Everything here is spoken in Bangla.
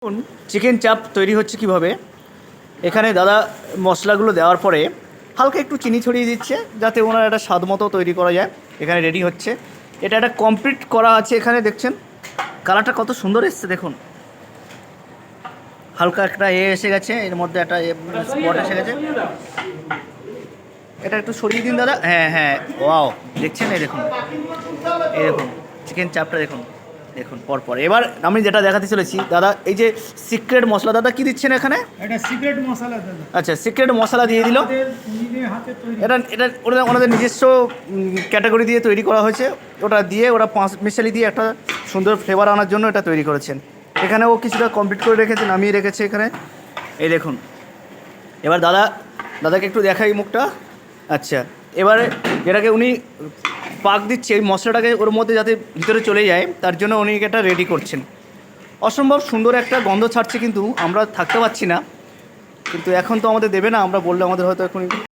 দেখুন চিকেন চাপ তৈরি হচ্ছে কিভাবে। এখানে দাদা মশলাগুলো দেওয়ার পরে হালকা একটু চিনি ছড়িয়ে দিচ্ছে যাতে ওনার একটা স্বাদ মতো তৈরি করা যায়। এখানে রেডি হচ্ছে, এটা একটা কমপ্লিট করা আছে। এখানে দেখছেন কালারটা কত সুন্দর এসছে, দেখুন হালকা একটা এসে গেছে, এর মধ্যে একটা স্পট এসে গেছে। এটা একটু সরিয়ে দিন দাদা। হ্যাঁ হ্যাঁ, ওয়াও, দেখছেন এই দেখুন, এই দেখুন চিকেন চাপটা দেখুন, দেখুন পরপর। এবার আমি যেটা দেখাতে চলেছি দাদা, এই যে সিক্রেট মশলা দাদা কি দিচ্ছেন এখানে? এটা সিক্রেট মশলা দাদা। আচ্ছা, সিক্রেট মশলা দিয়ে দিল। আমাদের নিজের হাতে তৈরি। এটা এটা ওনাদের নিজস্ব ক্যাটাগরি দিয়ে তৈরি করা হয়েছে। ওটা দিয়ে ওরা 5 মিশালি দিয়ে একটা সুন্দর ফ্লেভার আনার জন্য এটা তৈরি করেছেন। এখানেও কিছুটা কমপ্লিট করে রেখেছে, নামিয়ে রেখেছে এখানে, এই দেখুন। এবার দাদাকে একটু দেখাই মুখটা। আচ্ছা, এবারে যেটাকে উনি পাক দিচ্ছে এই মশলাটাকে ওর মধ্যে যাতে ভিতরে চলে যায়, তার জন্য উনি এটা রেডি করছেন। অসম্ভব সুন্দর একটা গন্ধ ছাড়ছে, কিন্তু আমরা থাকতে পারছি না। কিন্তু এখন তো আমাদের দেবে না, আমরা বললে আমাদের হয়তো এখন